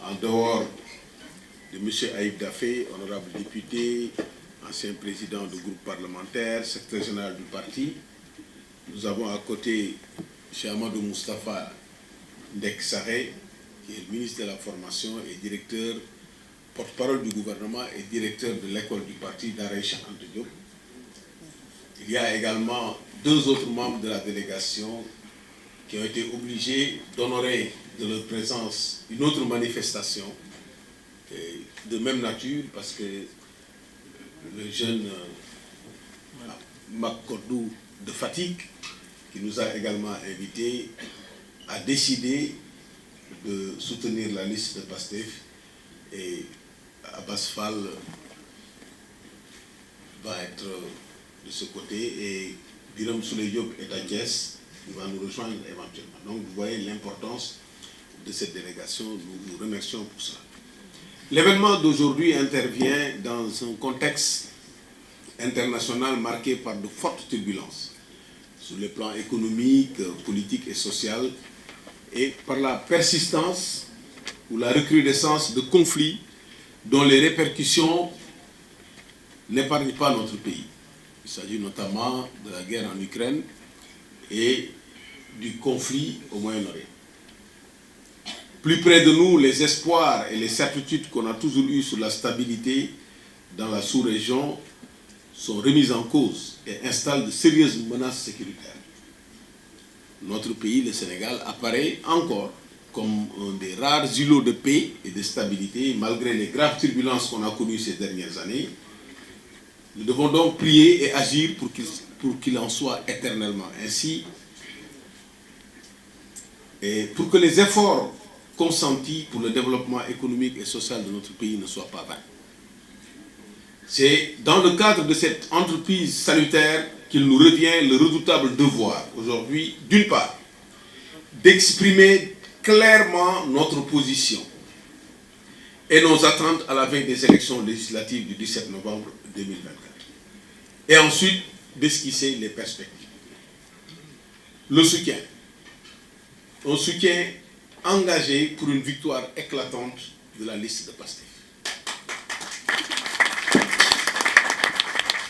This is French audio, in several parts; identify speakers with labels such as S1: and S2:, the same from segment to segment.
S1: en dehors de M. Aïb Dafé, honorable député, ancien président du groupe parlementaire, secrétaire général du parti, nous avons à côté M. Amadou Moustapha Ndek Saré, qui est le ministre de la Formation et directeur, porte-parole du gouvernement et directeur de l'école du parti d'Araï Cheikh Anta Diop. Il y a également deux autres membres de la délégation qui ont été obligés d'honorer de leur présence une autre manifestation de même nature, parce que le jeune Makodou de Fatigue, qui nous a également invités, a décidé de soutenir la liste de Pastef, et Abbas Fall va être de ce côté et Biram Souley Diop est à Thiès, il va nous rejoindre éventuellement. Donc vous voyez l'importance de cette délégation, nous vous remercions pour ça. L'événement d'aujourd'hui intervient dans un contexte international marqué par de fortes turbulences sur les plans économiques, politiques et social, et par la persistance ou la recrudescence de conflits dont les répercussions n'épargnent pas notre pays. Il s'agit notamment de la guerre en Ukraine et du conflit au Moyen-Orient. Plus près de nous, les espoirs et les certitudes qu'on a toujours eues sur la stabilité dans la sous-région sont remis en cause et installent de sérieuses menaces sécuritaires. Notre pays, le Sénégal, apparaît encore comme un des rares îlots de paix et de stabilité, malgré les graves turbulences qu'on a connues ces dernières années. Nous devons donc prier et agir pour qu'il en soit éternellement ainsi, et pour que les efforts consentis pour le développement économique et social de notre pays ne soient pas vains. C'est dans le cadre de cette entreprise salutaire qu'il nous revient le redoutable devoir, aujourd'hui, d'une part, d'exprimer clairement notre position et nos attentes à la veille des élections législatives du 17 novembre 2024. Et ensuite, d'esquisser les perspectives. Le soutien. Un soutien engagé pour une victoire éclatante de la liste de Pastef.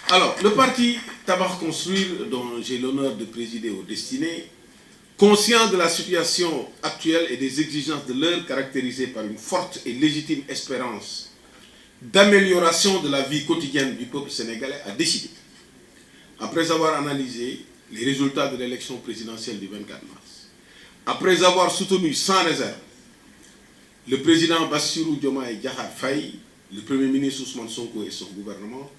S1: Alors, le parti Tabac Construire, dont j'ai l'honneur de présider aux destinées, conscient de la situation actuelle et des exigences de l'heure caractérisées par une forte et légitime espérance d'amélioration de la vie quotidienne du peuple sénégalais, a décidé, après avoir analysé les résultats de l'élection présidentielle du 24 mars, après avoir soutenu sans réserve le président Bassirou Diomaye Diakhar Faye, le premier ministre Ousmane Sonko et son gouvernement,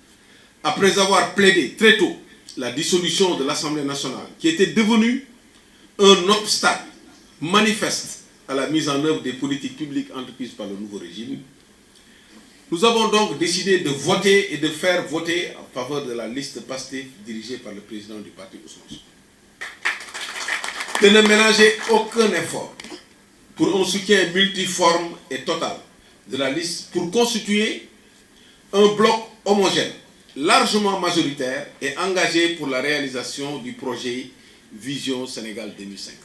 S1: après avoir plaidé très tôt la dissolution de l'Assemblée nationale, qui était devenue un obstacle manifeste à la mise en œuvre des politiques publiques entreprises par le nouveau régime, nous avons donc décidé de voter et de faire voter en faveur de la liste Pastef dirigée par le président du parti Ousmane Sonko. De ne ménager aucun effort pour un soutien multiforme et total de la liste pour constituer un bloc homogène, largement majoritaire et engagé pour la réalisation du projet Vision Sénégal 2050.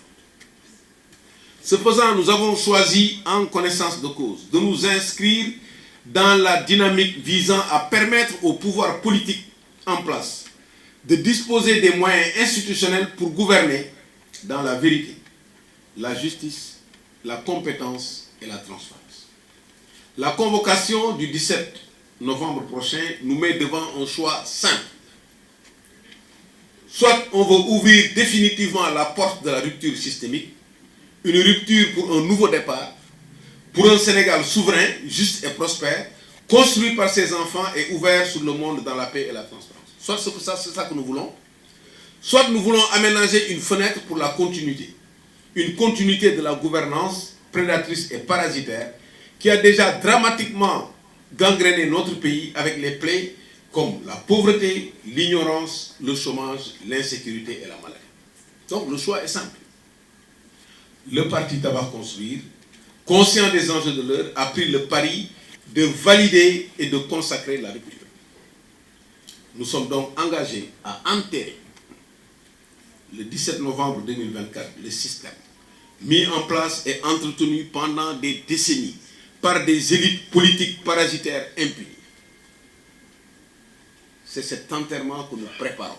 S1: Ce faisant, nous avons choisi, en connaissance de cause, de nous inscrire dans la dynamique visant à permettre au pouvoir politique en place de disposer des moyens institutionnels pour gouverner dans la vérité, la justice, la compétence et la transparence. La convocation du 17 novembre prochain nous met devant un choix simple. Soit on veut ouvrir définitivement la porte de la rupture systémique, une rupture pour un nouveau départ, pour un Sénégal souverain, juste et prospère, construit par ses enfants et ouvert sur le monde dans la paix et la transparence. Soit c'est ça que nous voulons, soit nous voulons aménager une fenêtre pour la continuité. Une continuité de la gouvernance prédatrice et parasitaire qui a déjà dramatiquement gangréné notre pays avec les plaies comme la pauvreté, l'ignorance, le chômage, l'insécurité et la maladie. Donc le choix est simple. Le parti Tabac Construire, conscient des enjeux de l'heure, a pris le pari de valider et de consacrer la rupture. Nous sommes donc engagés à enterrer le 17 novembre 2024 le système mis en place et entretenu pendant des décennies par des élites politiques parasitaires impunis. C'est cet enterrement que nous préparons.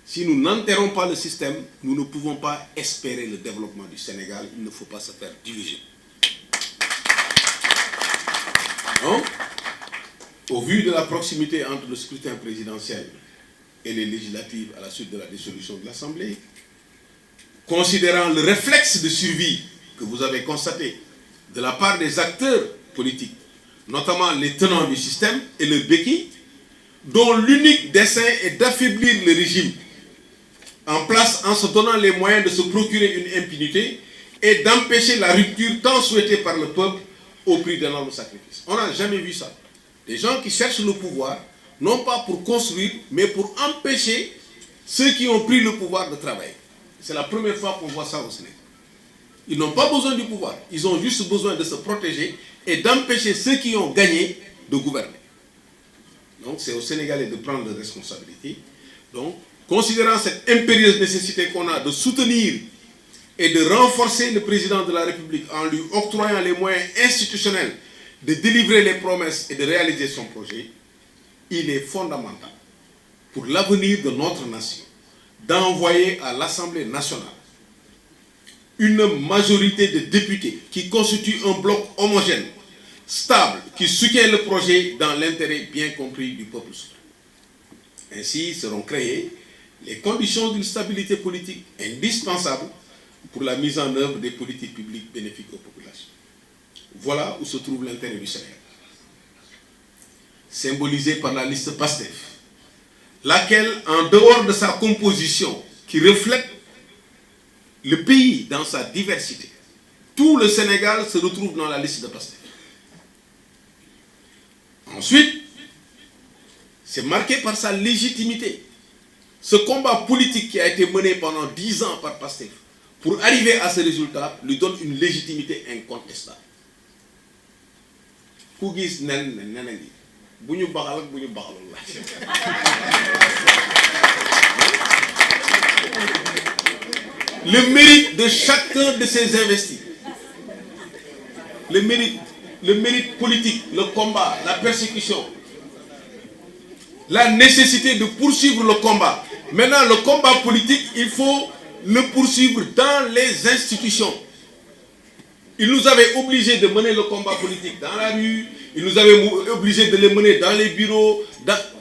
S1: Si nous n'enterrons pas le système, nous ne pouvons pas espérer le développement du Sénégal. Il ne faut pas se faire diviser. Donc, au vu de la proximité entre le scrutin présidentiel et les législatives à la suite de la dissolution de l'Assemblée, considérant le réflexe de survie que vous avez constaté de la part des acteurs politiques, notamment les tenants du système et leurs béquilles, dont l'unique dessein est d'affaiblir le régime en place en se donnant les moyens de se procurer une impunité et d'empêcher la rupture tant souhaitée par le peuple au prix d'énormes sacrifices. On n'a jamais vu ça. Des gens qui cherchent le pouvoir, non pas pour construire, mais pour empêcher ceux qui ont pris le pouvoir de travailler. C'est la première fois qu'on voit ça au Sénégal. Ils n'ont pas besoin du pouvoir, ils ont juste besoin de se protéger et d'empêcher ceux qui ont gagné de gouverner. Donc c'est aux Sénégalais de prendre leurs responsabilités. Donc, considérant cette impérieuse nécessité qu'on a de soutenir et de renforcer le président de la République en lui octroyant les moyens institutionnels de délivrer les promesses et de réaliser son projet, il est fondamental pour l'avenir de notre nation d'envoyer à l'Assemblée nationale une majorité de députés qui constitue un bloc homogène, stable, qui soutient le projet dans l'intérêt bien compris du peuple souverain. Ainsi seront créées les conditions d'une stabilité politique indispensable pour la mise en œuvre des politiques publiques bénéfiques aux populations. Voilà où se trouve l'intérêt du Sénégal, symbolisé par la liste PASTEF, laquelle, en dehors de sa composition, qui reflète le pays dans sa diversité, tout le Sénégal se retrouve dans la liste de PASTEF. Ensuite, c'est marqué par sa légitimité. Ce combat politique qui a été mené pendant 10 ans par PASTEF pour arriver à ce résultat lui donne une légitimité incontestable. Le mérite de chacun de ces investis, le mérite politique, le combat, la persécution, la nécessité de poursuivre le combat. Maintenant, le combat politique, il faut le poursuivre dans les institutions. Il nous avait obligés de mener le combat politique dans la rue, il nous avait obligés de le mener dans les bureaux.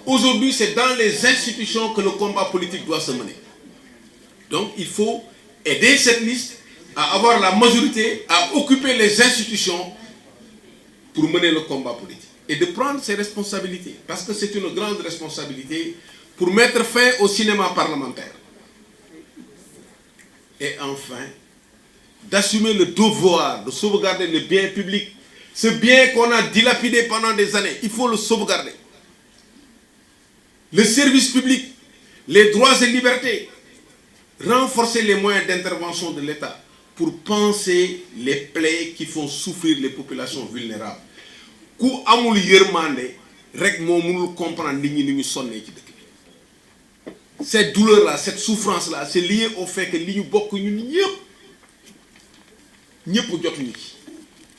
S1: Aujourd'hui, c'est dans les institutions que le combat politique doit se mener. Donc, il faut aider cette liste à avoir la majorité, à occuper les institutions pour mener le combat politique. Et de prendre ses responsabilités, parce que c'est une grande responsabilité pour mettre fin au cinéma parlementaire. Et enfin, d'assumer le devoir de sauvegarder le bien public. Ce bien qu'on a dilapidé pendant des années, il faut le sauvegarder. Le service public, les droits et libertés, renforcer les moyens d'intervention de l'État pour panser les plaies qui font souffrir les populations vulnérables. Ku amul yermande rek mo mënul comprendre nit ñi ni ñu sonné ci dëkk bi. Cette douleur là, cette souffrance là, c'est lié au fait que li ñu bokk ñun ñëpp jotuñu ci.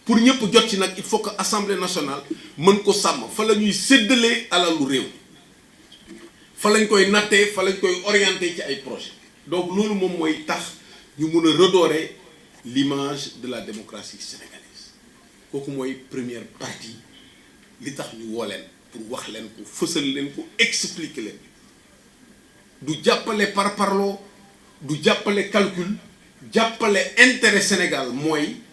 S1: Pour ñëpp jot ci nak il faut que Assemblée nationale mën ko sàmm fa la ñuy séddalee alalu réew. Fa lañ koy nattee, fa lañ koy orienté ci ay projets. Donc loolu moom mooy tax ñu mën a redorer l'image de la démocratie sénégalaise. Kooku mooy première partie li tax ñu woo leen pour wax leen ko fësal leen ko expliquer leen du jàppale par parloo du jàppale calcul jàppale intérêt Sénégal mooy